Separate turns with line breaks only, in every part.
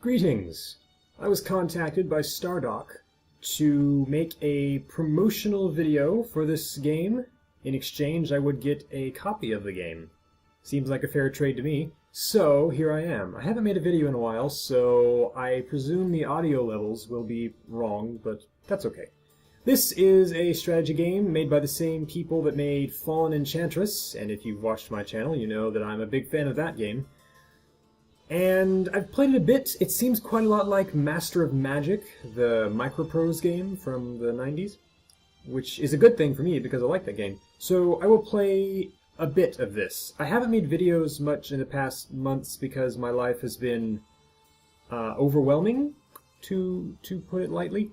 Greetings. I was contacted by Stardock to make a promotional video for this game. In exchange, I would get a copy of the game. Seems like a fair trade to me. So, here I am. I haven't made a video in a while, so I presume the audio levels will be wrong, but that's okay. This is a strategy game made by the same people that made Fallen Enchantress, and if you've watched my channel, you know that I'm a big fan of that game. And I've played it a bit. It seems quite a lot like Master of Magic, the Microprose game from the 90s, which is a good thing for me because I like that game. So I will play a bit of this. I haven't made videos much in the past months because my life has been overwhelming, to put it lightly.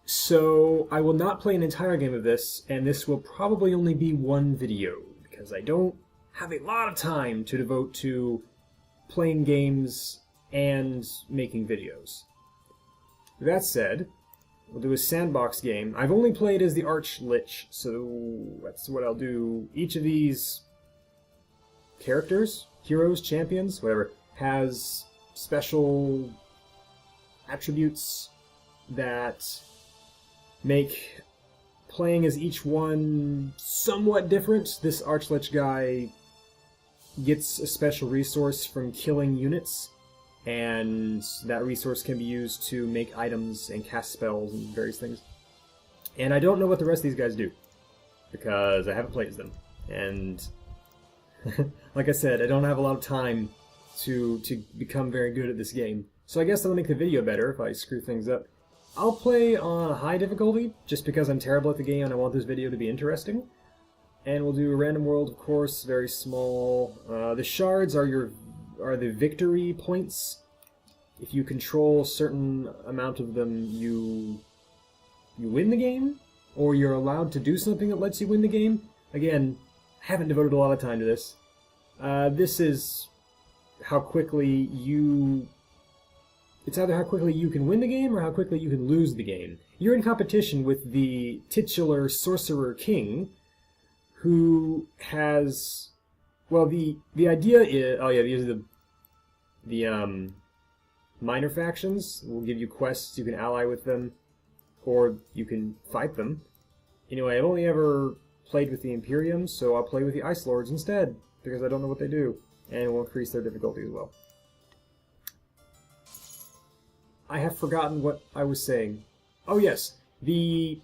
So I will not play an entire game of this, and this will probably only be one video because I don't have a lot of time to devote to playing games and making videos. That said, we'll do a sandbox game. I've only played as the Archlich, so that's what I'll do. Each of these characters, heroes, champions, whatever, has special attributes that make playing as each one somewhat different. This Archlich guy gets a special resource from killing units, and that resource can be used to make items and cast spells and various things. And I don't know what the rest of these guys do, because I haven't played as them. And like I said, I don't have a lot of time to become very good at this game. So I guess that'll make the video better if I screw things up. I'll play on high difficulty, just because I'm terrible at the game and I want this video to be interesting. And we'll do a random world, of course, very small. The shards are the victory points. If you control a certain amount of them, you win the game, or you're allowed to do something that lets you win the game. Again, I haven't devoted a lot of time to this. This is how quickly you... It's either how quickly you can win the game or how quickly you can lose the game. You're in competition with the titular Sorcerer King, who has, well, the idea is, oh yeah, these are the minor factions. Will give you quests, you can ally with them, or you can fight them. Anyway, I've only ever played with the Imperium, so I'll play with the Ice Lords instead, because I don't know what they do, and it will increase their difficulty as well. I have forgotten what I was saying. Oh yes, the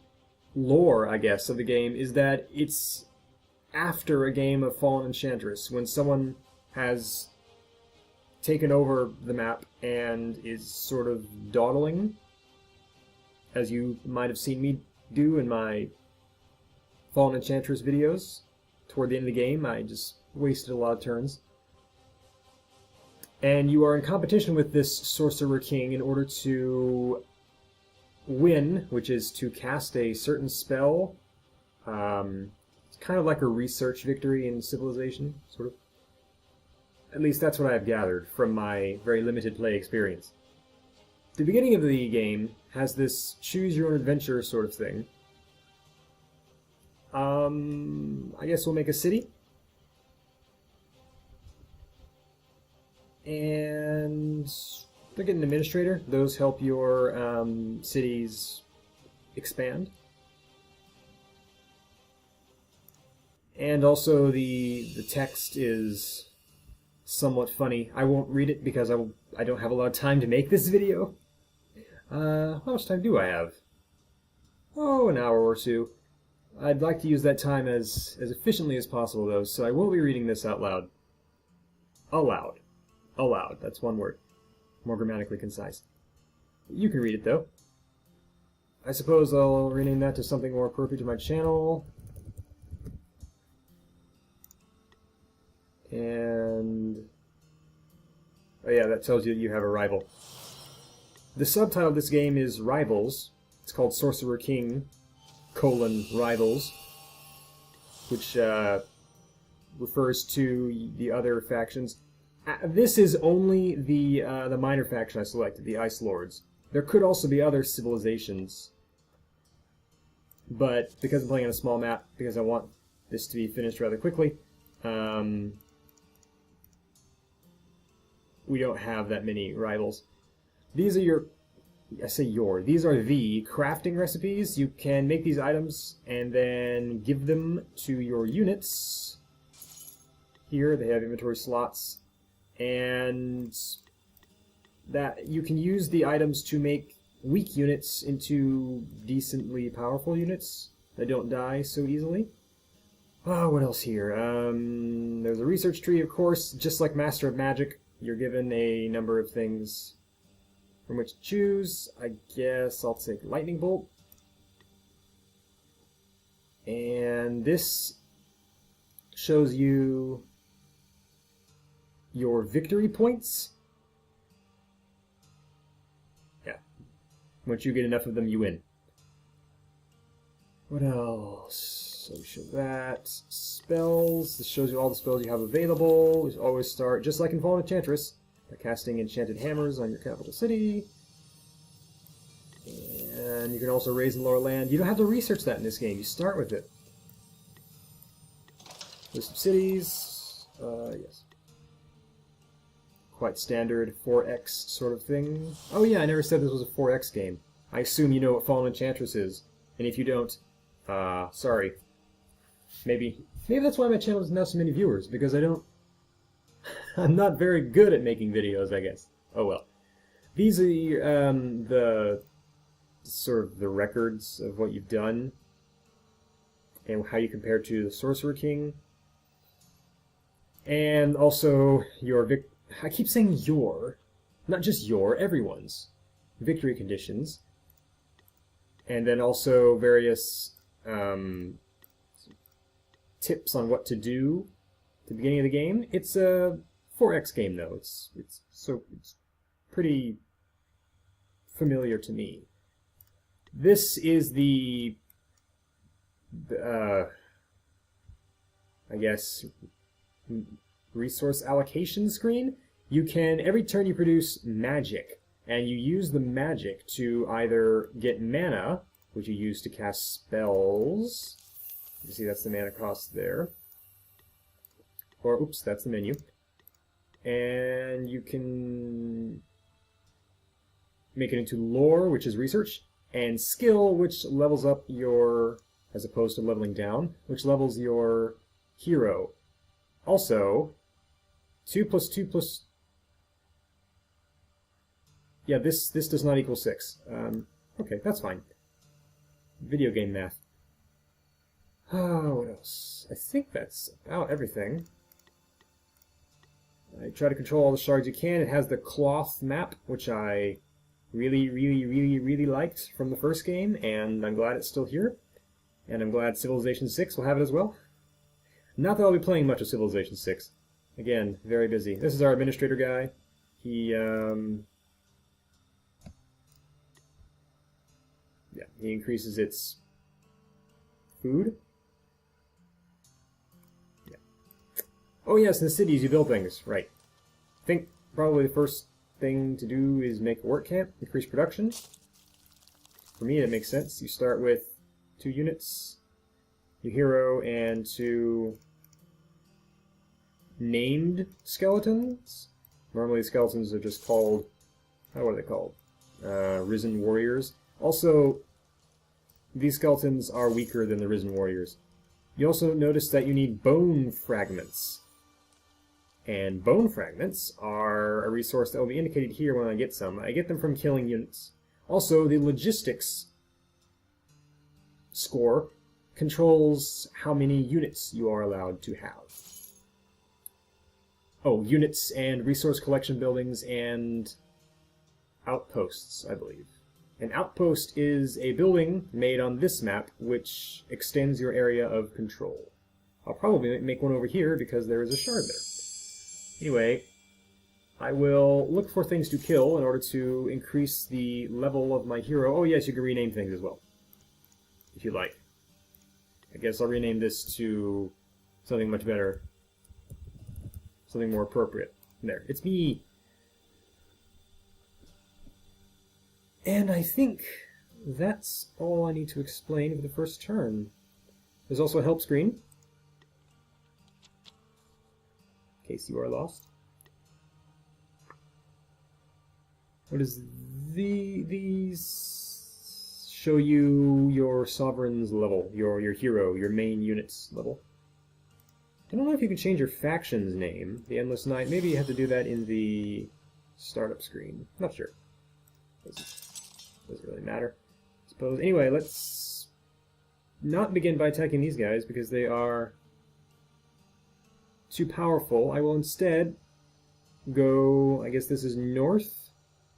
lore, I guess, of the game is that it's after a game of Fallen Enchantress, when someone has taken over the map and is sort of dawdling, as you might have seen me do in my Fallen Enchantress videos. Toward the end of the game, I just wasted a lot of turns. And you are in competition with this Sorcerer King in order to win, which is to cast a certain spell. It's kind of like a research victory in Civilization, sort of. At least that's what I've gathered from my very limited play experience. The beginning of the game has this choose-your-own-adventure sort of thing. I guess we'll make a city. And they're getting an administrator. Those help your cities expand. And also the text is somewhat funny. I won't read it because I don't have a lot of time to make this video. How much time do I have? Oh, an hour or two. I'd like to use that time as efficiently as possible, though, so I will be reading this out loud. Aloud. Aloud. That's one word. More grammatically concise. You can read it, though. I suppose I'll rename that to something more appropriate to my channel. And... oh yeah, that tells you that you have a rival. The subtitle of this game is Rivals. It's called Sorcerer King, Rivals, which refers to the other factions. This is only the minor faction I selected, the Ice Lords. There could also be other civilizations, but because I'm playing on a small map, because I want this to be finished rather quickly, we don't have that many rivals. these are your, I say your, these are the crafting recipes. You can make these items and then give them to your units. Here they have inventory slots, and that you can use the items to make weak units into decently powerful units that don't die so easily. Oh, what else here? There's a research tree, of course. Just like Master of Magic, you're given a number of things from which to choose. I guess I'll take Lightning Bolt. And this shows you your victory points. Yeah. Once you get enough of them, you win. What else? So we show that. Spells. This shows you all the spells you have available. You always start, just like in Fallen Enchantress, by casting enchanted hammers on your capital city. And you can also raise and lower land. You don't have to research that in this game. You start with it. List of cities. Yes. Quite standard 4X sort of thing. Oh yeah, I never said this was a 4X game. I assume you know what Fallen Enchantress is. And if you don't, sorry. Maybe that's why my channel doesn't have so many viewers, because I'm not very good at making videos, I guess. Oh well. These are the sort of the records of what you've done and how you compare to the Sorcerer King. And also your I keep saying your, not just your, everyone's victory conditions. And then also various tips on what to do at the beginning of the game. It's a 4X game though. It's pretty familiar to me. This is the I guess resource allocation screen. You can, every turn you produce magic, and you use the magic to either get mana, which you use to cast spells. You see that's the mana cost there. Or, oops, that's the menu. And you can make it into lore, which is research, and skill, which levels up your, as opposed to leveling down, which levels your hero. Also, 2 plus 2 plus... Yeah, this does not equal 6. Okay, that's fine. Video game math. What else? I think that's about everything. I try to control all the shards you can. It has the cloth map, which I really liked from the first game, and I'm glad it's still here. And I'm glad Civilization 6 will have it as well. Not that I'll be playing much of Civilization 6. Again, very busy. This is our administrator guy. He increases its food. Yeah. Oh yes, in the cities you build things, right. I think probably the first thing to do is make a work camp, increase production. For me that makes sense. You start with 2 units, your hero, and 2 named skeletons. Normally skeletons are just called, what are they called? Risen warriors. Also, these skeletons are weaker than the risen warriors. You also notice that you need bone fragments. And bone fragments are a resource that will be indicated here when I get some. I get them from killing units. Also, the logistics score controls how many units you are allowed to have. Oh, units and resource collection buildings and outposts, I believe. An outpost is a building made on this map which extends your area of control. I'll probably make one over here because there is a shard there. Anyway, I will look for things to kill in order to increase the level of my hero. Oh yes, you can rename things as well, if you like. I guess I'll rename this to something much better. Something more appropriate. There, it's me! And I think that's all I need to explain for the first turn. There's also a help screen, in case you are lost. What is these show you your sovereign's level, your hero, your main unit's level. I don't know if you can change your faction's name, the Endless Knight. Maybe you have to do that in the startup screen. Not sure. Doesn't really matter, I suppose. Anyway, let's not begin by attacking these guys because they are too powerful. I will instead go, I guess this is north?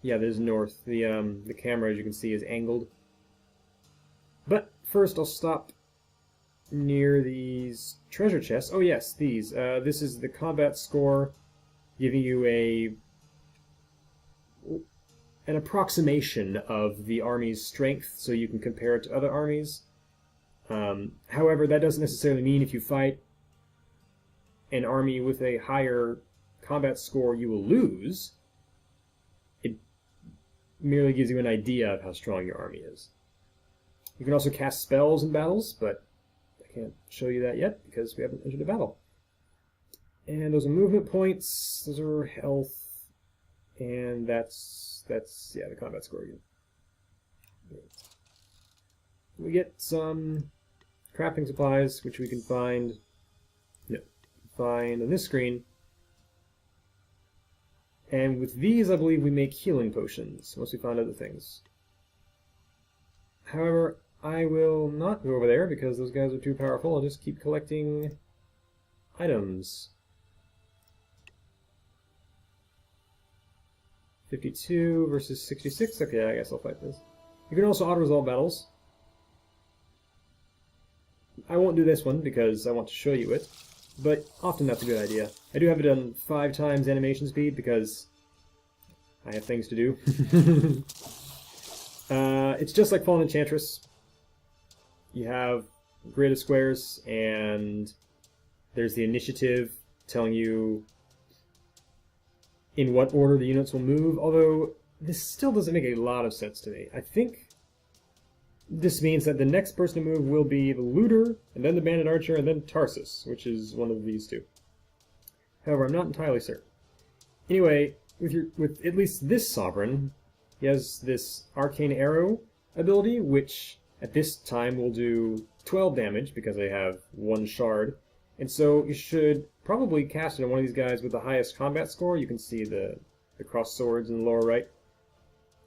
Yeah, this is north. The camera, as you can see, is angled. But first I'll stop near these treasure chests. Oh yes, these. This is the combat score, giving you an approximation of the army's strength, so you can compare it to other armies. However, that doesn't necessarily mean if you fight an army with a higher combat score, you will lose. It merely gives you an idea of how strong your army is. You can also cast spells in battles, but I can't show you that yet because we haven't entered a battle. And those are movement points, those are health, and that's yeah, the combat score again. We get some crafting supplies, which we can find on this screen. And with these, I believe we make healing potions, once we find other things. However, I will not go over there because those guys are too powerful. I'll just keep collecting items. 52 versus 66. Okay, I guess I'll fight this. You can also auto-resolve battles. I won't do this one because I want to show you it, but often that's a good idea. I do have it on 5 times animation speed because I have things to do. It's just like Fallen Enchantress. You have a grid of squares, and there's the initiative telling you in what order the units will move, although this still doesn't make a lot of sense to me. I think this means that the next person to move will be the Looter, and then the Bandit Archer, and then Tarsus, which is one of these two. However, I'm not entirely certain. Anyway, with at least this Sovereign, he has this Arcane Arrow ability, which at this time will do 12 damage because they have 1 shard. And so you should probably cast it on one of these guys with the highest combat score. You can see the crossed swords in the lower right.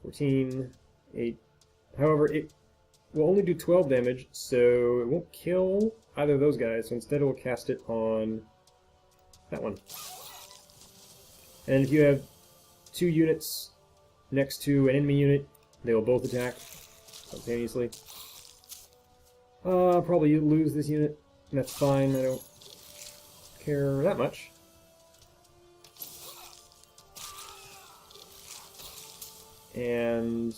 14, 8. However, it will only do 12 damage, so it won't kill either of those guys. So instead it will cast it on that one. And if you have 2 units next to an enemy unit, they will both attack simultaneously. Probably lose this unit. That's fine. I don't care that much. And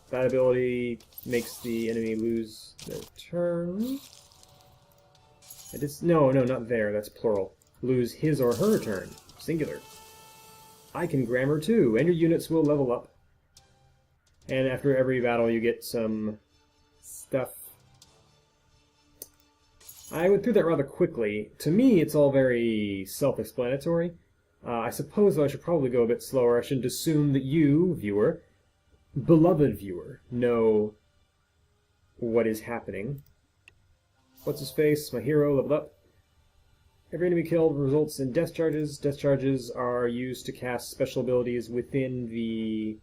that ability makes the enemy lose their turn. No, not there. That's plural. Lose his or her turn. Singular. I can grammar too, and your units will level up. And after every battle you get some stuff. I went through that rather quickly. To me, it's all very self-explanatory. I suppose, though, I should probably go a bit slower. I shouldn't assume that you, viewer, beloved viewer, know what is happening. What's his face? My hero leveled up. Every enemy killed results in death charges. Death charges are used to cast special abilities within the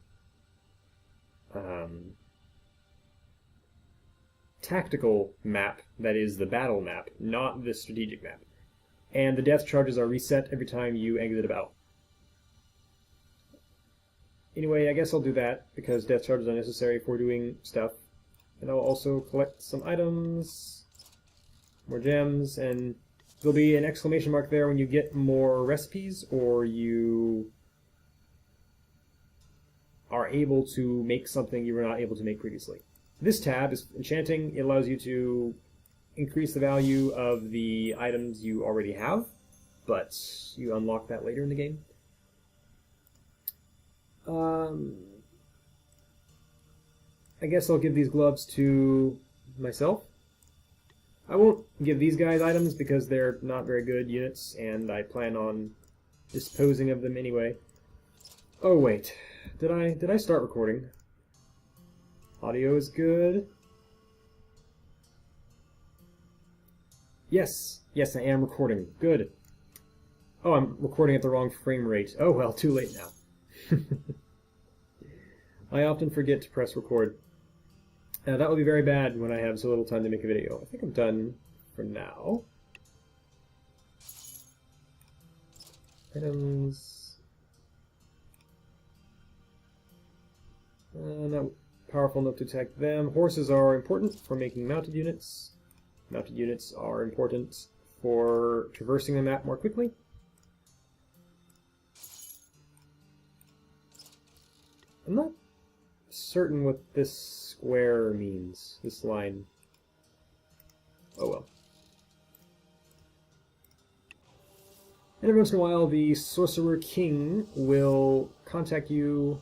tactical map, that is the battle map, not the strategic map. And the death charges are reset every time you exit a battle. Anyway, I guess I'll do that because death charges are necessary for doing stuff. And I'll also collect some items, more gems, and there'll be an exclamation mark there when you get more recipes or you are able to make something you were not able to make previously. This tab is enchanting. It allows you to increase the value of the items you already have, but you unlock that later in the game. I guess I'll give these gloves to myself. I won't give these guys items because they're not very good units, and I plan on disposing of them anyway. Oh wait, Did I start recording? Audio is good. Yes, I am recording. Good. Oh, I'm recording at the wrong frame rate. Oh well, too late now. I often forget to press record. That will be very bad when I have so little time to make a video. I think I'm done for now. Items. Not powerful enough to attack them. Horses are important for making mounted units. Mounted units are important for traversing the map more quickly. I'm not certain what this square means, this line. Oh well. And every once in a while, the Sorcerer King will contact you.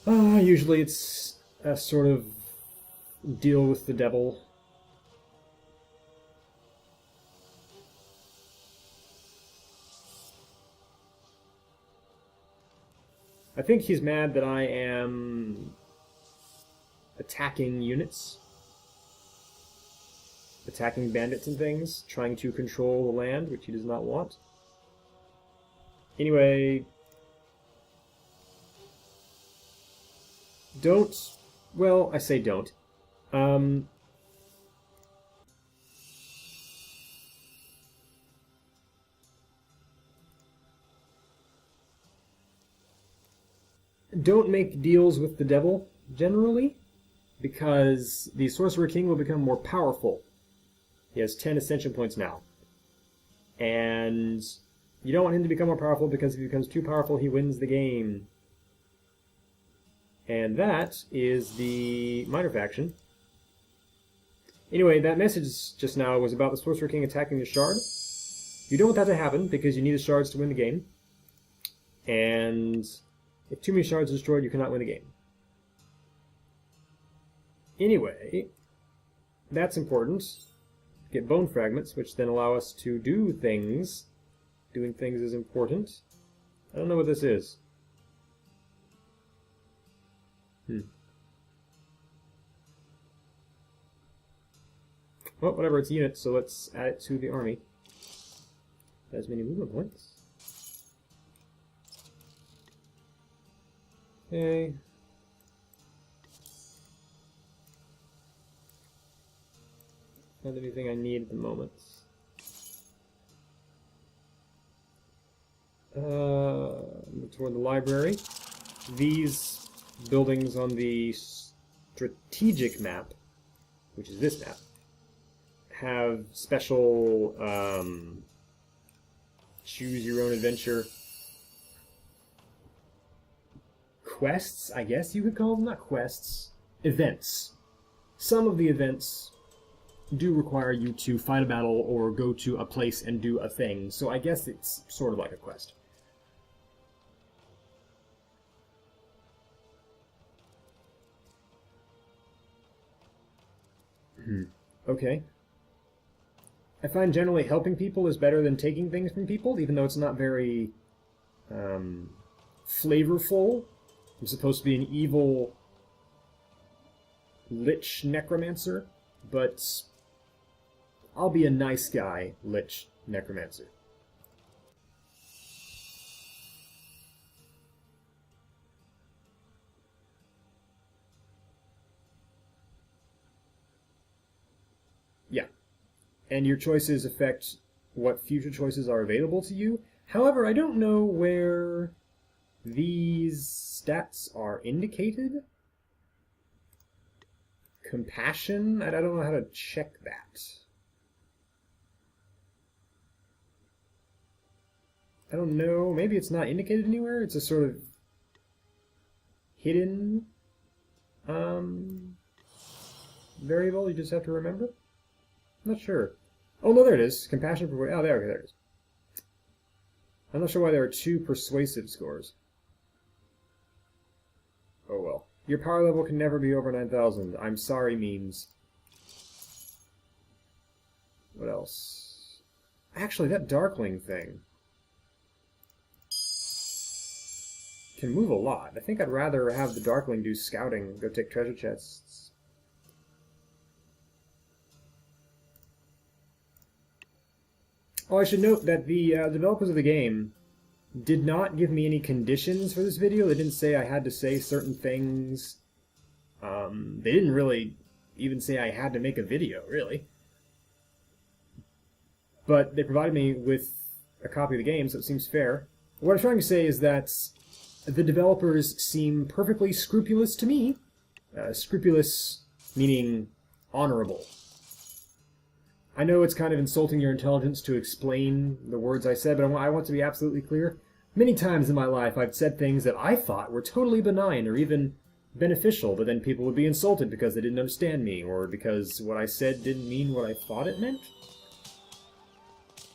Usually it's a sort of deal with the devil. I think he's mad that I am attacking units. Attacking bandits and things, trying to control the land, which he does not want. Anyway, well, I say don't. Don't make deals with the devil, generally, because the Sorcerer King will become more powerful. He has 10 Ascension points now. And you don't want him to become more powerful, because if he becomes too powerful, he wins the game. And that is the minor faction. Anyway, that message just now was about the Sorcerer King attacking the shard. You don't want that to happen, because you need the shards to win the game. And if too many shards are destroyed, you cannot win the game. Anyway, that's important. Get bone fragments, which then allow us to do things. Doing things is important. I don't know what this is. Well, whatever, it's units, so let's add it to the army. As many movement points. Okay. Not anything I need at the moment. Move toward the library. These buildings on the strategic map, which is this map, have special choose your own adventure quests, I guess you could call them. Not quests, events. Some of the events do require you to fight a battle or go to a place and do a thing, so I guess it's sort of like a quest. Okay. I find generally helping people is better than taking things from people, even though it's not very flavorful. I'm supposed to be an evil lich necromancer, but I'll be a nice guy lich necromancer. Yeah. And your choices affect what future choices are available to you. However, I don't know where these stats are indicated. Compassion? I don't know how to check that. I don't know. Maybe it's not indicated anywhere. It's a sort of hidden variable you just have to remember. I'm not sure. Oh, no, there it is. Compassion for... Oh, there it is. I'm not sure why there are 2 persuasive scores. Oh, well. Your power level can never be over 9,000. I'm sorry, memes. What else? Actually, that Darkling thing. can move a lot. I think I'd rather have the Darkling do scouting, go take treasure chests. Oh, I should note that the developers of the game did not give me any conditions for this video. They didn't say I had to say certain things. They didn't really even say I had to make a video, really. But they provided me with a copy of the game, so it seems fair. What I'm trying to say is that the developers seem perfectly scrupulous to me. Scrupulous meaning honorable. I know it's kind of insulting your intelligence to explain the words I said, but I want to be absolutely clear. Many times in my life I've said things that I thought were totally benign or even beneficial, but then people would be insulted because they didn't understand me, or because what I said didn't mean what I thought it meant.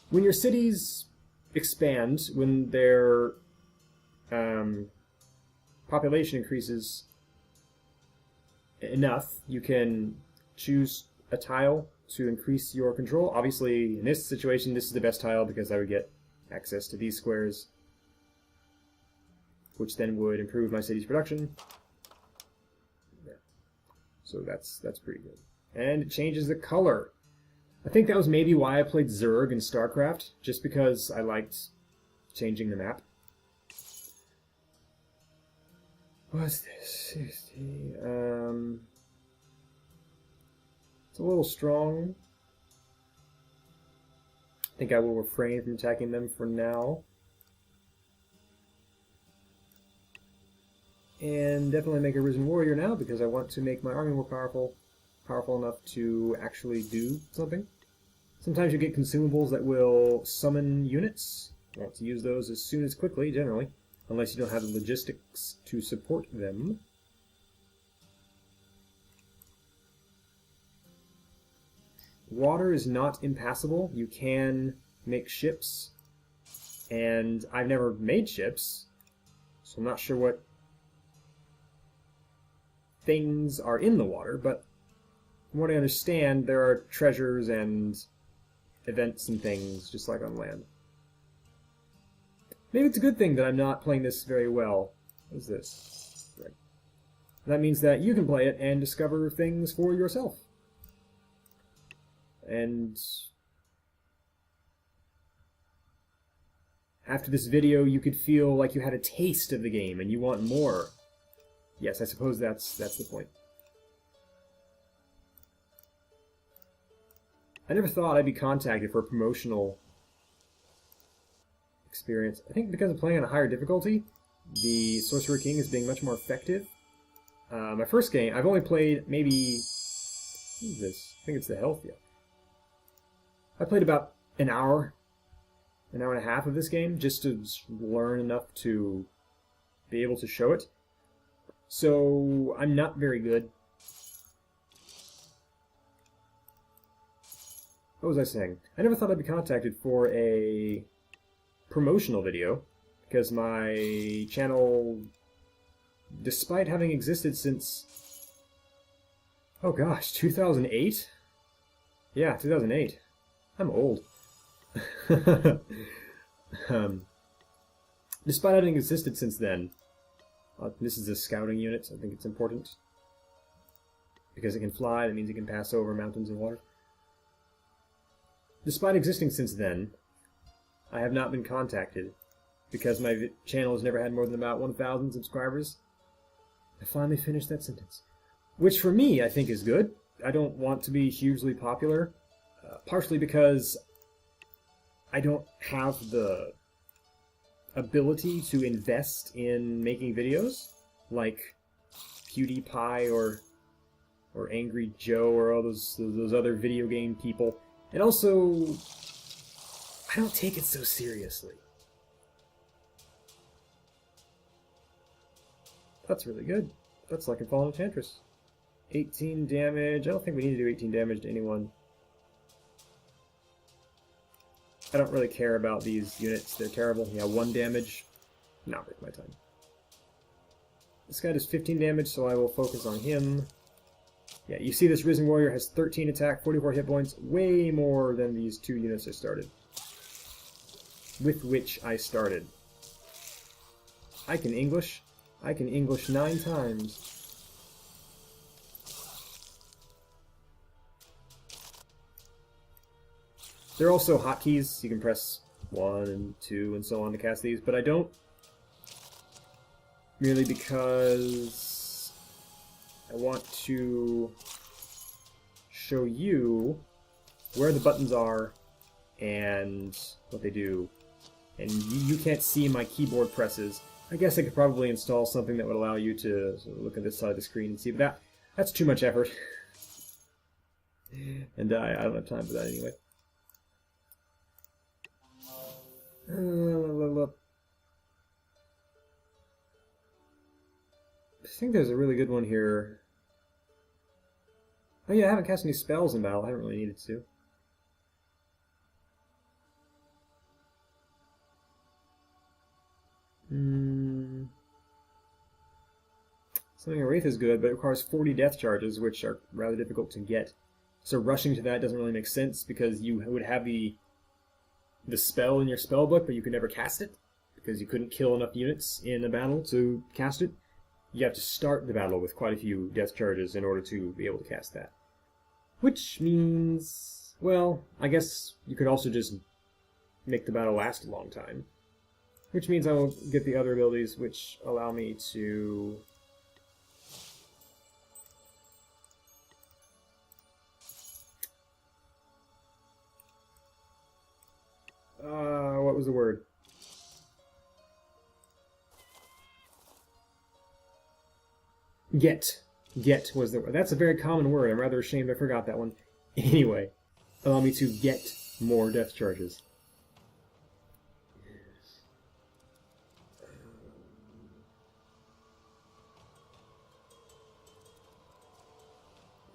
When your cities expand, when their population increases enough, you can choose a tile to increase your control. Obviously, in this situation, this is the best tile because I would get access to these squares, which then would improve my city's production. Yeah. So that's pretty good. And it changes the color. I think that was maybe why I played Zerg in StarCraft, just because I liked changing the map. What's this? 60. It's a little strong. I think I will refrain from attacking them for now. And definitely make a Risen Warrior now, because I want to make my army more powerful enough to actually do something. Sometimes you get consumables that will summon units. You want to use those as soon as quickly, generally, unless you don't have the logistics to support them. Water is not impassable. You can make ships, and I've never made ships, so I'm not sure what things are in the water, but from what I understand, there are treasures and events and things, just like on land. Maybe it's a good thing that I'm not playing this very well. What is this? Right. That means that you can play it and discover things for yourself. And after this video, you could feel like you had a taste of the game and you want more. Yes, I suppose that's the point. I never thought I'd be contacted for a promotional experience. I think because I'm playing on a higher difficulty, the Sorcerer King is being much more effective. My first game, I've only played maybe... What is this? I think it's the health, yeah. I played about an hour and a half of this game, just to learn enough to be able to show it. So, I'm not very good. What was I saying? I never thought I'd be contacted for a promotional video, because my channel, despite having existed since, oh gosh, 2008? Yeah, 2008. I'm old. Despite having existed since then, this is a scouting unit, so I think it's important. Because it can fly, that means it can pass over mountains and water. Despite existing since then, I have not been contacted, because my channel has never had more than about 1,000 subscribers. I finally finished that sentence. Which for me, I think is good. I don't want to be hugely popular, partially because I don't have the ability to invest in making videos, like PewDiePie or Angry Joe or all those other video game people. And also, I don't take it so seriously. That's really good. That's like a Fallen Enchantress. 18 damage. I don't think we need to do 18 damage to anyone. I don't really care about these units. They're terrible. Yeah, 1 damage. Not worth my time. This guy does 15 damage, so I will focus on him. Yeah, you see this Risen Warrior has 13 attack, 44 hit points, way more than these 2 units I started. With which I started. I can English. I can English 9 times. There are also hotkeys. You can press 1 and 2 and so on to cast these, but I don't. Merely because I want to show you where the buttons are and what they do. And you can't see my keyboard presses. I guess I could probably install something that would allow you to sort of look at this side of the screen and see, but that's too much effort. And I don't have time for that anyway. I think there's a really good one here. Oh yeah, I haven't cast any spells in battle. I haven't really needed to. Something Wraith is good, but it requires 40 death charges, which are rather difficult to get. So rushing to that doesn't really make sense, because you would have the spell in your spell book, but you could never cast it, because you couldn't kill enough units in a battle to cast it. You have to start the battle with quite a few death charges in order to be able to cast that. Which means, well, I guess you could also just make the battle last a long time. Which means I will get the other abilities which allow me to... what was the word? Get. Get was the word. That's a very common word. I'm rather ashamed I forgot that one. Anyway, allow me to get more death charges.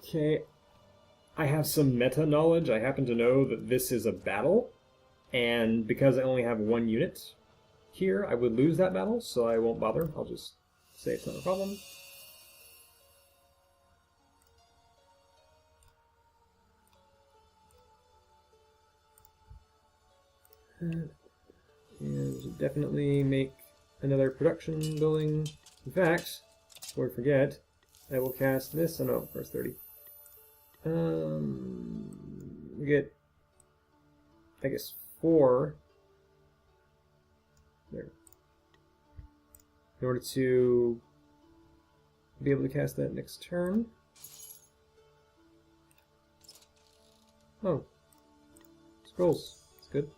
Okay, I have some meta knowledge. I happen to know that this is a battle, and because I only have 1 unit here, I would lose that battle, so I won't bother. I'll just say it's not a problem. And definitely make another production building. In fact, before I forget, I will cast this. Oh no, first 30. We get, I guess, 4 there in order to be able to cast that next turn. Oh, scrolls. That's good.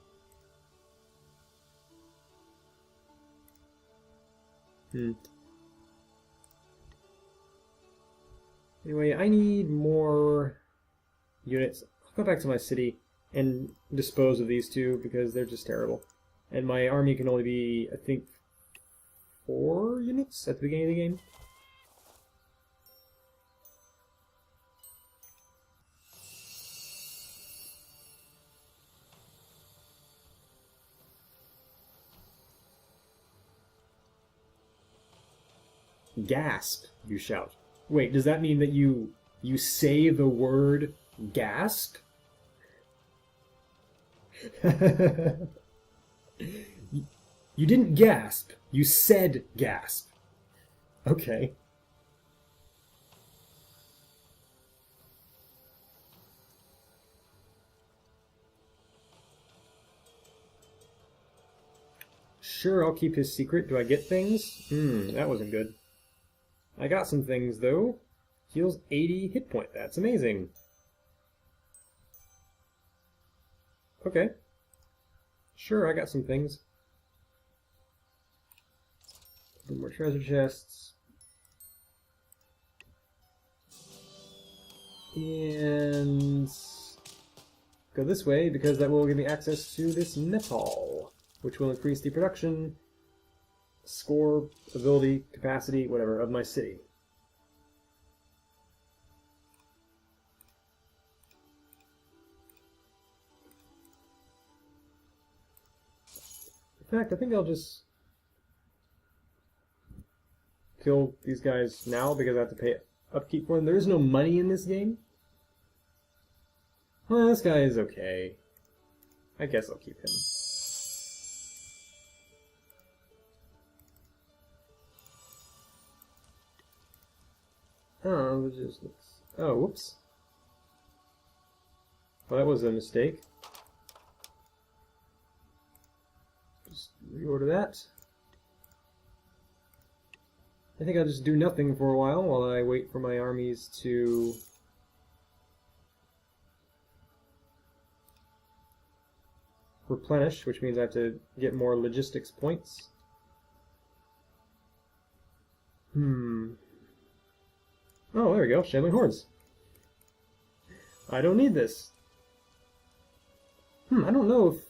Anyway, I need more units. I'll go back to my city and dispose of these 2 because they're just terrible. And my army can only be, I think, 4 units at the beginning of the game. Gasp, you shout. Wait, does that mean that you say the word gasp? You didn't gasp, you said gasp. Okay. Sure, I'll keep his secret. Do I get things? That wasn't good. I got some things, though. Heals 80 hit point. That's amazing. Okay. Sure, I got some things. A bit more treasure chests. And go this way, because that will give me access to this metal, which will increase the production score, ability, capacity, whatever, of my city. In fact, I think I'll just kill these guys now because I have to pay upkeep for them. There is no money in this game. Well, this guy is okay. I guess I'll keep him. Oh, oh, whoops. Well, that was a mistake. Just reorder that. I think I'll just do nothing for a while I wait for my armies to replenish, which means I have to get more logistics points. Oh, there we go. Shambling Hordes. I don't need this. I don't know if...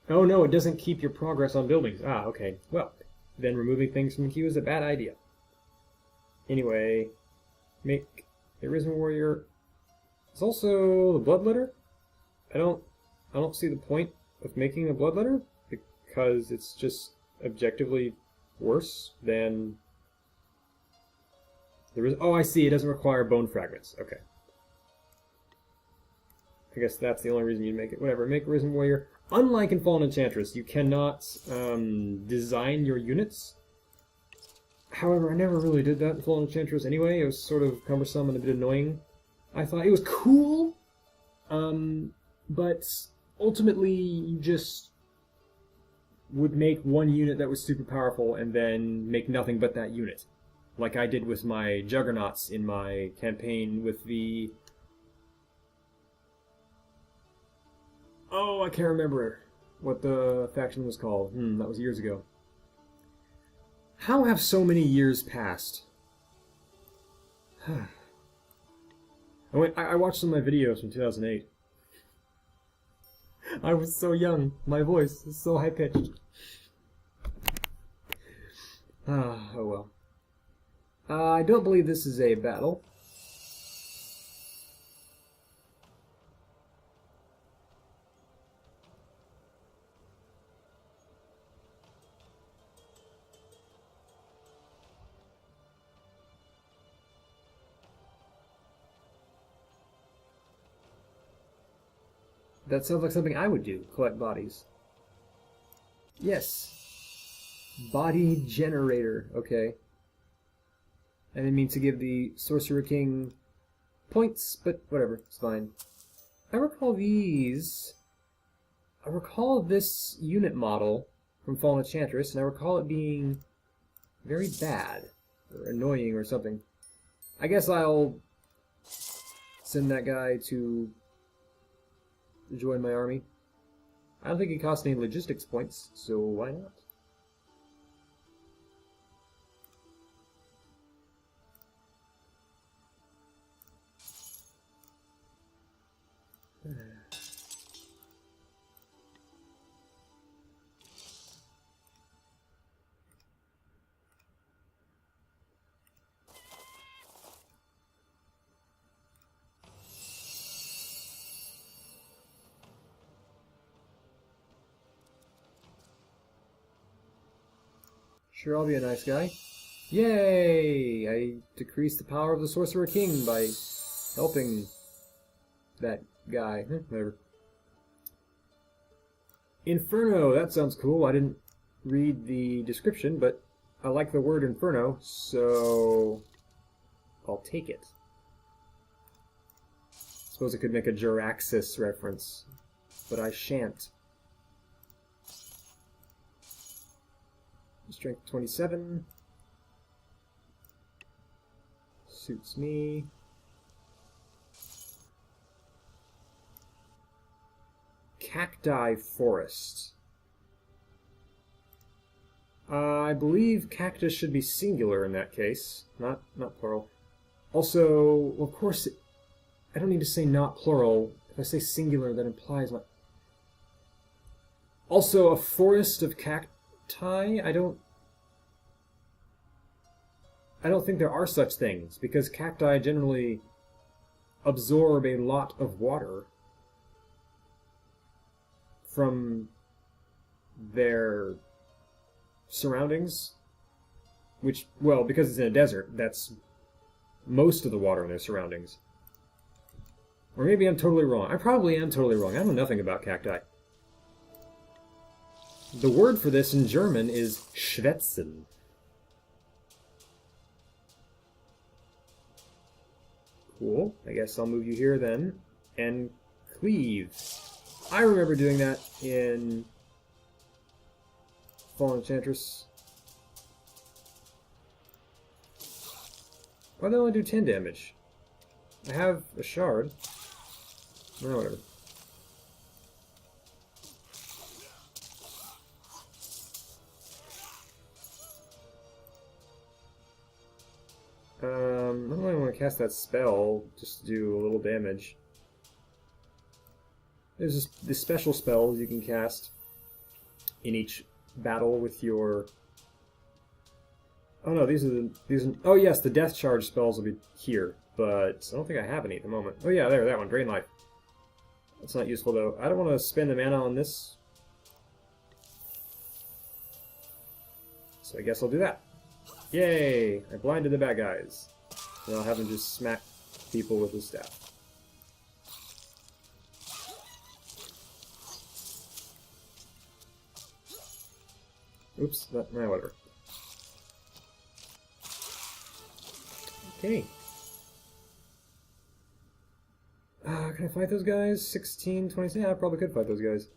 Oh no, it doesn't keep your progress on buildings. Ah, okay. Well, then removing things from the queue is a bad idea. Anyway, make a Risen Warrior. It's also the Bloodletter. I don't see the point of making a Bloodletter because it's just objectively worse than the Oh, I see. It doesn't require bone fragments. Okay. I guess that's the only reason you make it. Whatever. Make Risen Warrior. Unlike in Fallen Enchantress, you cannot design your units. However, I never really did that in Fallen Enchantress anyway. It was sort of cumbersome and a bit annoying. I thought it was cool, but ultimately you just would make one unit that was super powerful and then make nothing but that unit. Like I did with my Juggernauts in my campaign with the... Oh, I can't remember what the faction was called. That was years ago. How have so many years passed? I watched some of my videos from 2008. I was so young. My voice is so high-pitched. Oh well. I don't believe this is a battle. That sounds like something I would do, collect bodies. Yes. Body generator, okay. I didn't mean to give the Sorcerer King points, but whatever, it's fine. I recall these... I recall this unit model from Fallen Enchantress, and I recall it being very bad, or annoying or something. I guess I'll send that guy to join my army. I don't think it costs any logistics points, so why not? Sure, I'll be a nice guy. Yay! I decreased the power of the Sorcerer King by helping that guy. Whatever. Inferno, that sounds cool. I didn't read the description, but I like the word Inferno, so I'll take it. Suppose I could make a Juraxis reference, but I shan't. Strength 27. Suits me. Cacti Forest. I believe cactus should be singular in that case, not plural. Also, of course, I don't need to say not plural. If I say singular, that implies what? Also, a forest of cacti. I don't think there are such things, because cacti generally absorb a lot of water from their surroundings, which, well, because it's in a desert, that's most of the water in their surroundings. Or maybe I'm totally wrong. I probably am totally wrong. I know nothing about cacti. The word for this in German is schwätzen. Cool. I guess I'll move you here then. And cleave. I remember doing that in Fallen Enchantress. Why do they only do 10 damage? I have a shard. No, whatever. I don't really want to cast that spell just to do a little damage. There's just the special spells you can cast in each battle with your... Oh no, these are... Oh yes, the death charge spells will be here, but I don't think I have any at the moment. Oh yeah, there, that one, Drain Life. That's not useful though. I don't want to spend the mana on this. So I guess I'll do that. Yay! I blinded the bad guys. And I'll have them just smack people with his staff. Oops, whatever. Okay. Can I fight those guys? 16, 20... Yeah, I probably could fight those guys.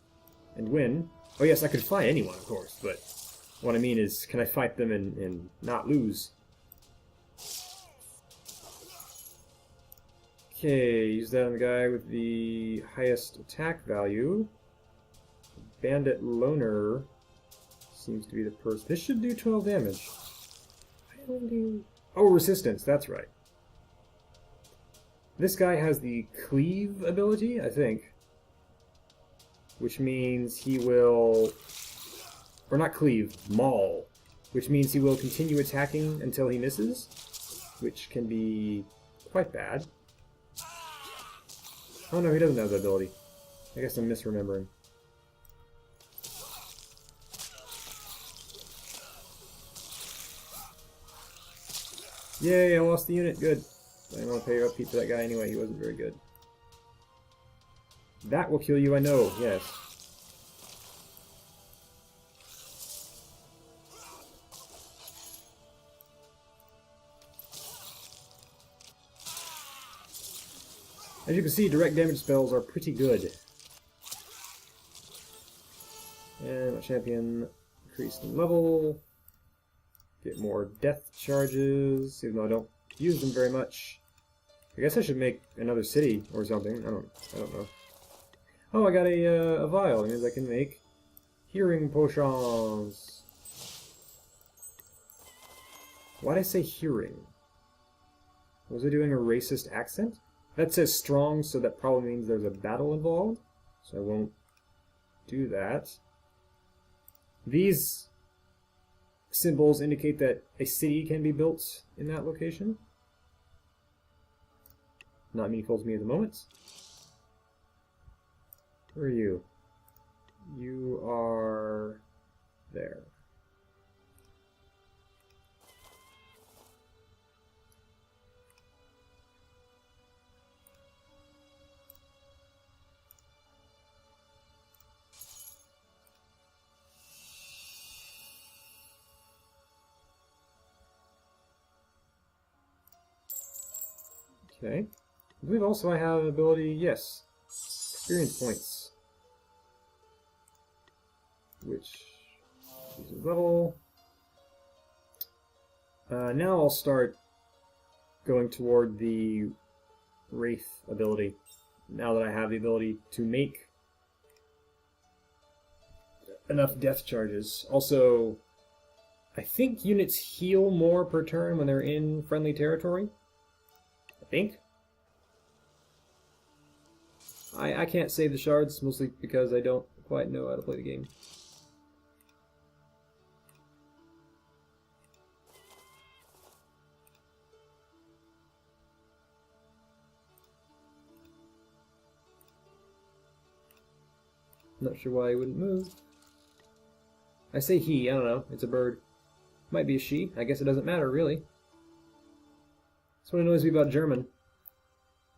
And win. Oh yes, I could fight anyone, of course, but... What I mean is, can I fight them and not lose? Okay, use that on the guy with the highest attack value. Bandit Loner seems to be the person. This should do 12 damage. Oh, resistance, that's right. This guy has the cleave ability, I think. Which means he will... Or not cleave, maul. Which means he will continue attacking until he misses. Which can be quite bad. Oh no, he doesn't have that ability. I guess I'm misremembering. Yay, I lost the unit. Good. I didn't want to pay upkeep to that guy anyway. He wasn't very good. That will kill you, I know. Yes. As you can see, direct damage spells are pretty good. And my champion increased in level. Get more death charges, even though I don't use them very much. I guess I should make another city or something. I don't know. Oh, I got a vial. It means I can make healing potions. Why did I say hearing? Was I doing a racist accent? That says strong, so that probably means there's a battle involved. So I won't do that. These symbols indicate that a city can be built in that location. Not meaningful to me at the moment. Where are you? You are there. Okay. I believe also I have an ability, yes, experience points. Which is a level. Now I'll start going toward the Wraith ability. Now that I have the ability to make enough death charges. Also, I think units heal more per turn when they're in friendly territory. I think. I can't save the shards, mostly because I don't quite know how to play the game. Not sure why he wouldn't move. I say he, I don't know, it's a bird. Might be a she, I guess it doesn't matter, really. That's what annoys me about German.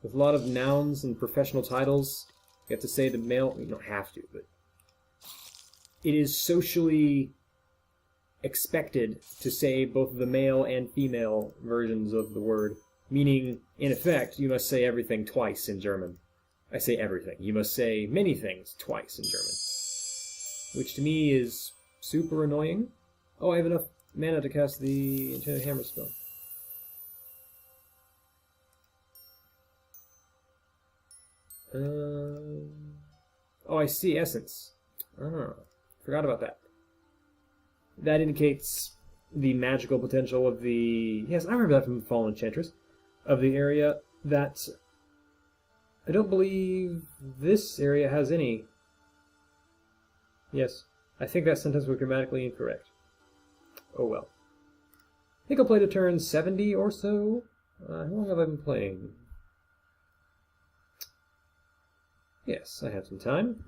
With a lot of nouns and professional titles, you have to say the male... You don't have to, but... It is socially expected to say both the male and female versions of the word. meaning, in effect, you must say everything twice in German. I say everything. You must say many things twice in German. Which to me is super annoying. Oh, I have enough mana to cast the Enchanted Hammer spell. Oh, I see essence. Oh, forgot about that. That indicates the magical potential of the... Yes, I remember that from Fallen Enchantress. Of the area that... I don't believe this area has any. Yes, I think that sentence was grammatically incorrect. Oh well. I think I'll play to turn 70 or so. How long have I been playing? Yes, I have some time.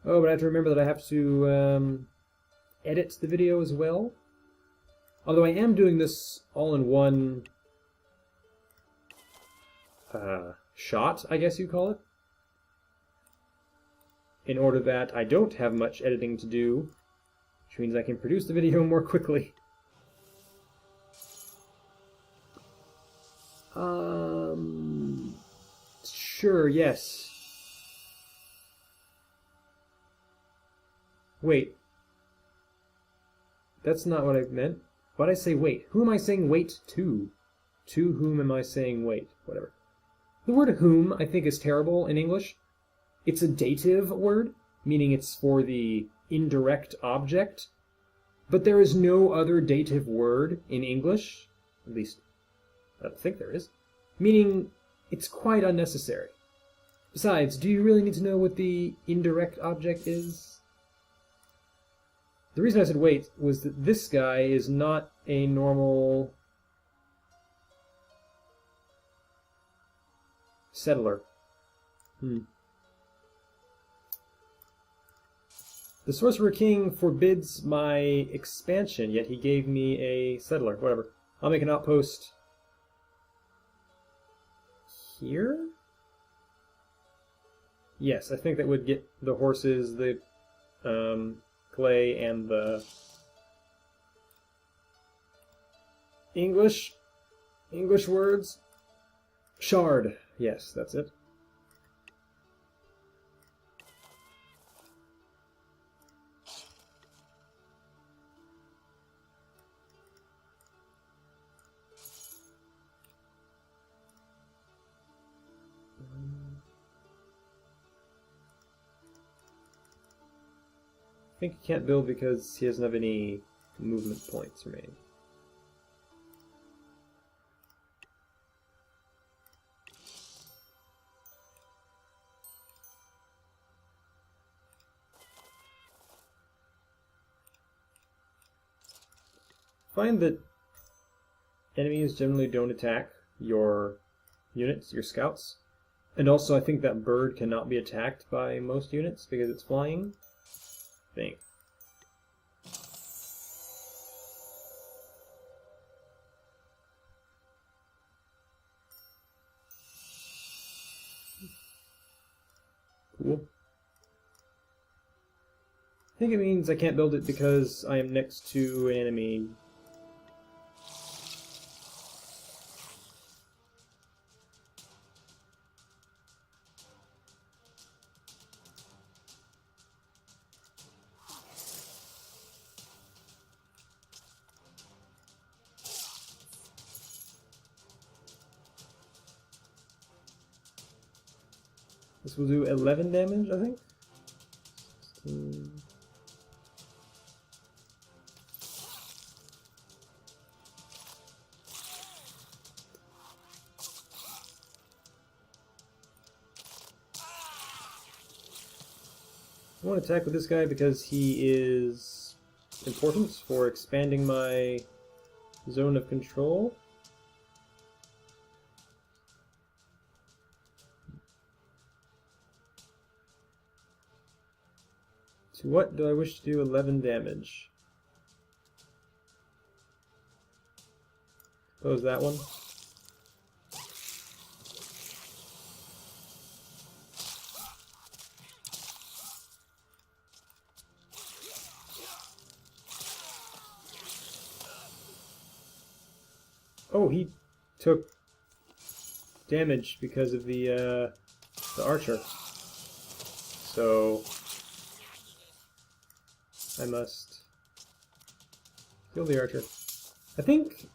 Oh, but I have to remember that I have to edit the video as well. Although I am doing this all in one shot, I guess you'd call it. In order that I don't have much editing to do, which means I can produce the video more quickly. Sure, yes. Wait. That's not what I meant. Why'd I say wait? Who am I saying wait to? To whom am I saying wait? Whatever. The word whom, I think, is terrible in English. It's a dative word, meaning it's for the indirect object. But there is no other dative word in English. At least, I don't think there is. Meaning, it's quite unnecessary. Besides, do you really need to know what the indirect object is? The reason I said wait was that this guy is not a normal settler. The Sorcerer King forbids my expansion, yet he gave me a settler. Whatever. I'll make an outpost here? Yes, I think that would get the horses, the clay, and the English words. Shard. Yes, that's it. I think he can't build because he doesn't have any movement points remaining. Find that enemies generally don't attack your units, your scouts. And also I think that bird cannot be attacked by most units because it's flying. Thing. Cool. I think it means I can't build it because I am next to an enemy. This will do 11 damage, I think. 16. I want to attack with this guy because he is important for expanding my zone of control. To what do I wish to do 11 damage? Suppose that one. Oh, he took damage because of the archer. So I must kill the archer. I think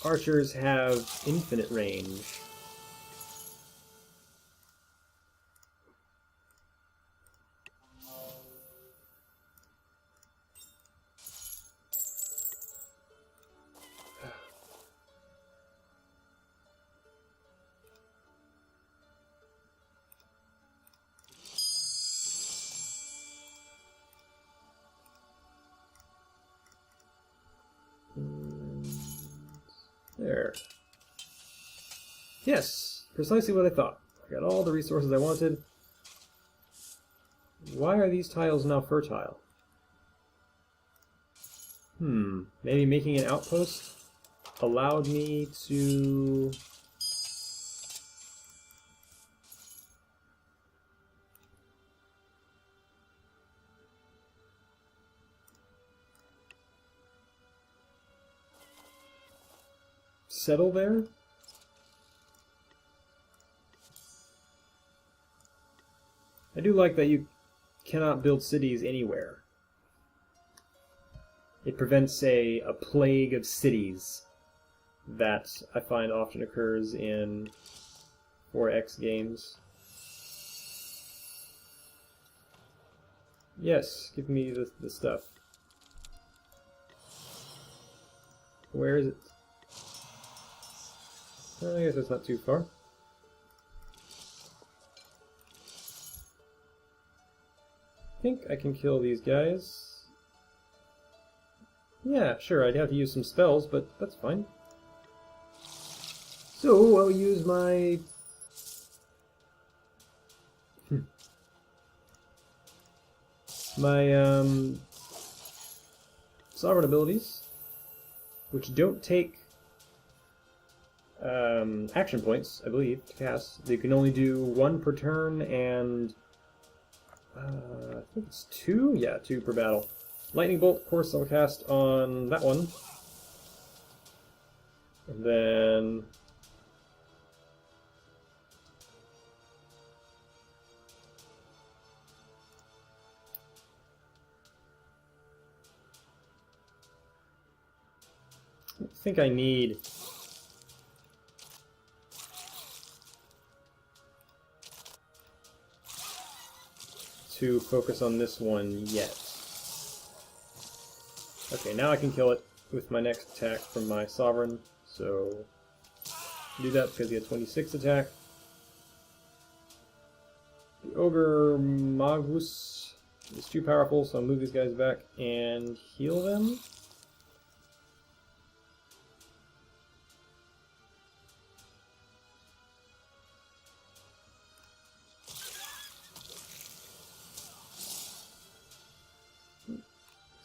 archers have infinite range. There. Yes, precisely what I thought. I got all the resources I wanted. Why are these tiles now fertile? Maybe making an outpost allowed me to... settle there? I do like that you cannot build cities anywhere. It prevents a plague of cities that I find often occurs in 4X games. Yes, give me the stuff. Where is it? I guess that's not too far. I think I can kill these guys. Yeah, sure, I'd have to use some spells, but that's fine. So I'll use my... sovereign abilities, which don't take action points, I believe, to cast. You can only do one per turn, and I think it's 2? Yeah, 2 per battle. Lightning Bolt, of course, I'll cast on that one. And then... I don't think I need... to focus on this one yet. Okay, now I can kill it with my next attack from my Sovereign, so do that because he had 26 attack. The Ogre Magus is too powerful, so I'll move these guys back and heal them.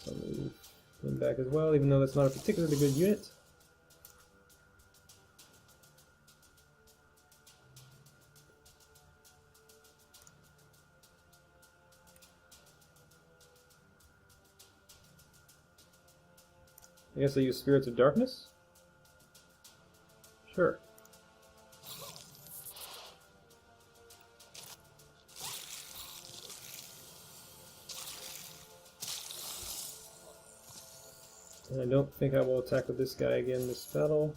So I'll move them back as well, even though that's not a particularly good unit. I guess I use Spirits of Darkness? Sure. And I don't think I will attack with this guy again this battle.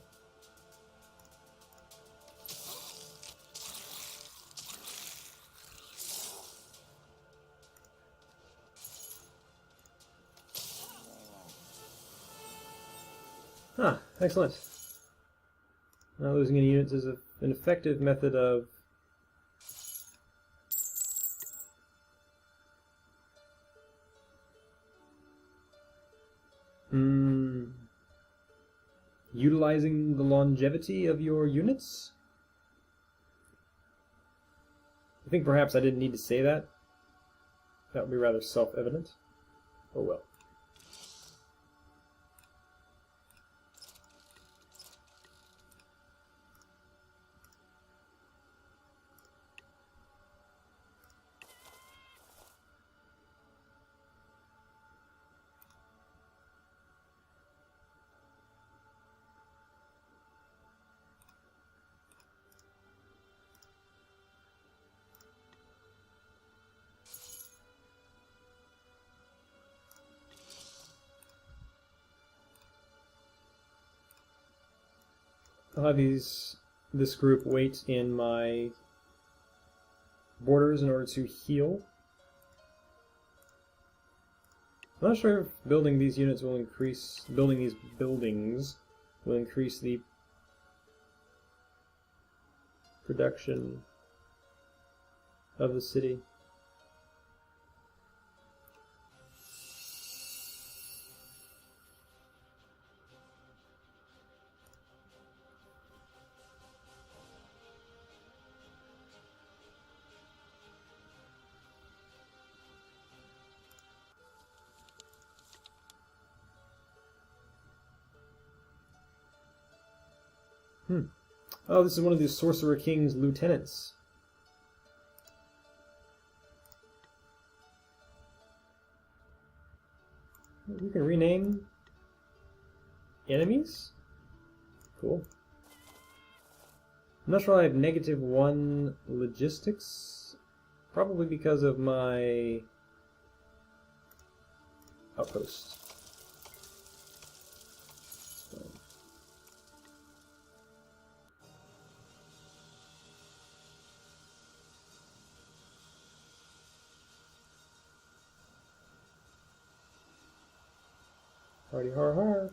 Ah, excellent. Not losing any units is an effective method of utilizing the longevity of your units. I think perhaps I didn't need to say that. That would be rather self-evident. Oh well. I'll have this group wait in my borders in order to heal. I'm not sure if building these units will increase, building these buildings will increase the production of the city. Oh, this is one of the Sorcerer King's lieutenants. We can rename enemies? Cool. I'm not sure I have -1 logistics. Probably because of my outpost. Hardy har har.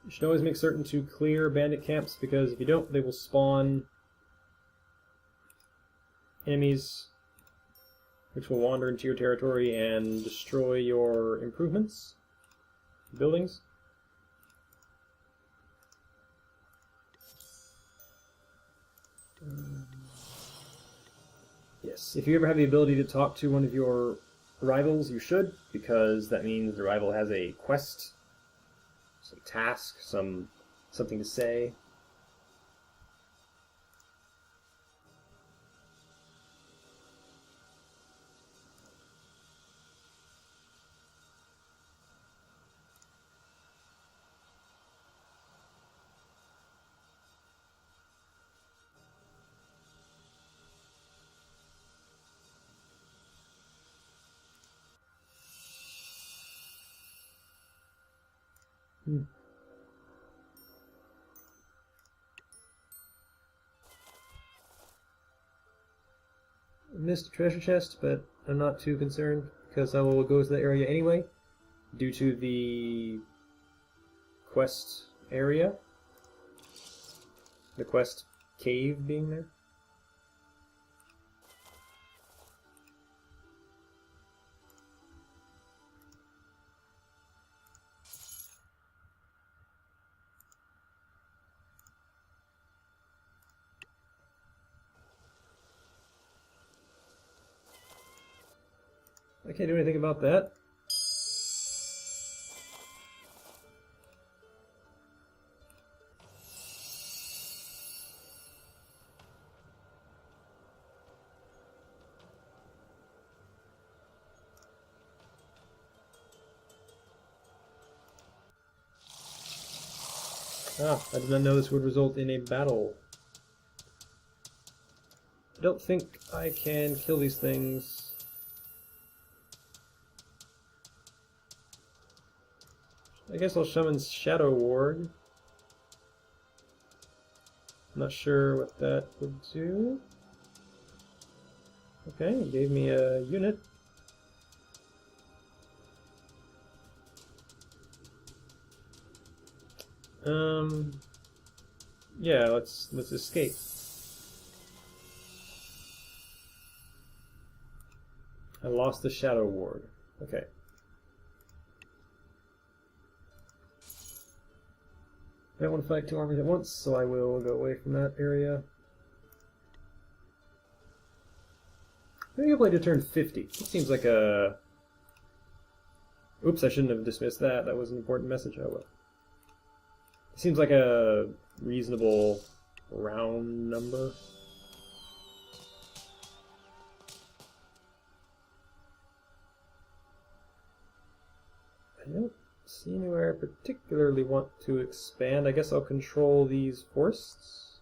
You should always make certain to clear bandit camps, because if you don't, they will spawn enemies which will wander into your territory and destroy your improvements, buildings. Yes, if you ever have the ability to talk to one of your rivals, you should, because that means the rival has a quest, some task, something to say. Missed a treasure chest, but I'm not too concerned because I will go to the area anyway due to the quest area, the quest cave being there. I can't do anything about that. Ah, I did not know this would result in a battle. I don't think I can kill these things. I guess I'll summon Shadow Ward. I'm not sure what that would do. Okay, it gave me a unit. Yeah, let's escape. I lost the Shadow Ward. Okay. I don't want to fight two armies at once, so I will go away from that area. Maybe I'll play to turn 50. It seems like a... Oops, I shouldn't have dismissed that. That was an important message. Oh well. It seems like a reasonable round number. I don't see anywhere I particularly want to expand. I guess I'll control these forests.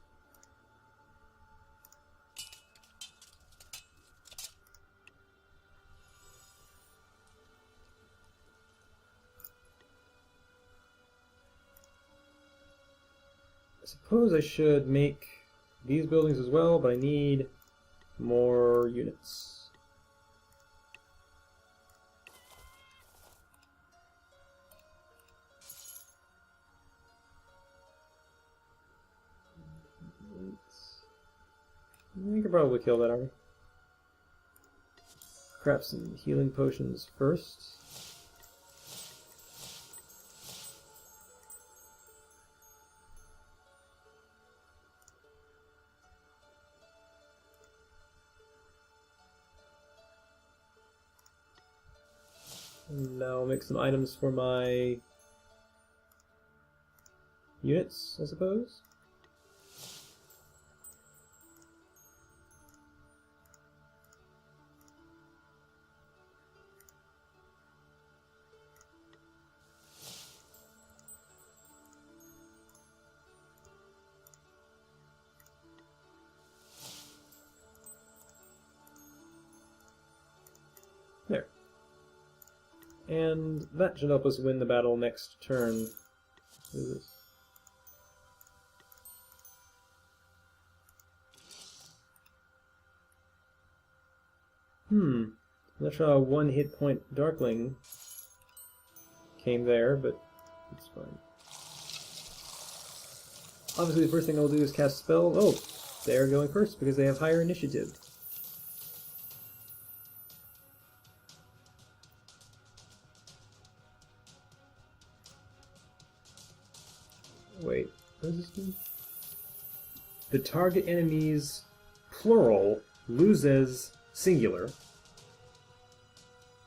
I suppose I should make these buildings as well, but I need more units. We could probably kill that army. Craft some healing potions first. And now I'll make some items for my units, I suppose. There. And that should help us win the battle next turn. What is this? Let's try a 1 hit point Darkling came there, but it's fine. Obviously the first thing I'll do is cast a spell. Oh, they're going first because they have higher initiative. Wait, what does this do? The target enemies, plural, loses singular.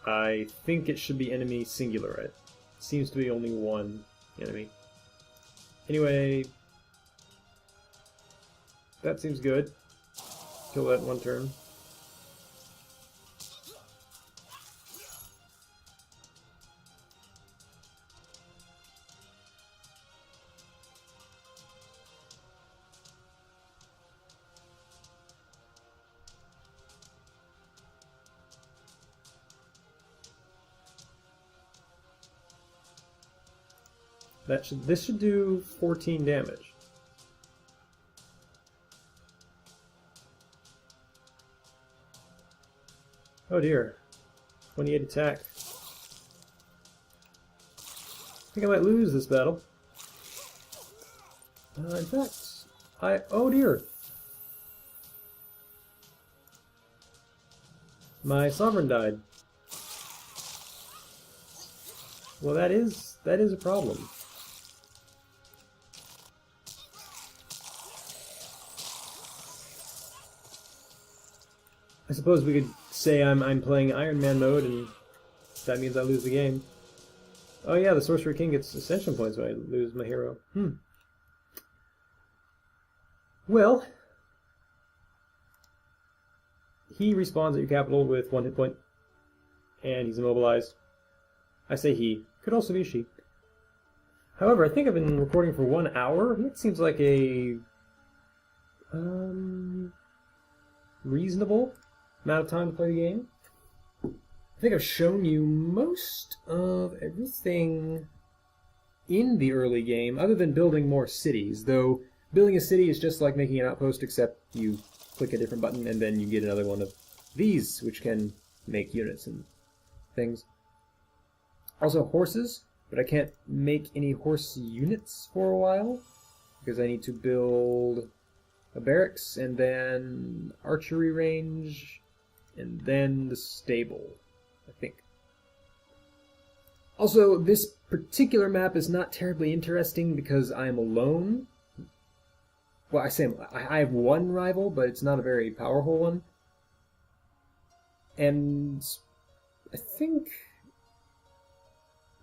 I think it should be enemy singular. It seems to be only one enemy. Anyway, that seems good. Kill that in one turn. This should do 14 damage. Oh dear. 28 attack. I think I might lose this battle. In fact, oh dear. My sovereign died. Well, that is a problem. I suppose we could say I'm playing Iron Man mode, and that means I lose the game. Oh yeah, the Sorcerer King gets ascension points when I lose my hero. Well, he respawns at your capital with 1 hit point, and he's immobilized. I say he. Could also be a she. However, I think I've been recording for 1 hour. It seems like a reasonable amount of time to play the game. I think I've shown you most of everything in the early game, other than building more cities, though building a city is just like making an outpost, except you click a different button and then you get another one of these, which can make units and things. Also horses, but I can't make any horse units for a while, because I need to build a barracks, and then archery range, and then the stable, I think. Also, this particular map is not terribly interesting because I am alone. Well, I have one rival, but it's not a very powerful one. And I think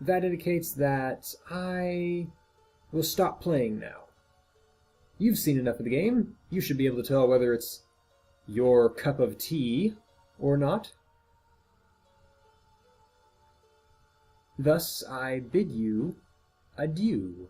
that indicates that I will stop playing now. You've seen enough of the game. You should be able to tell whether it's your cup of tea or not. Thus, I bid you adieu.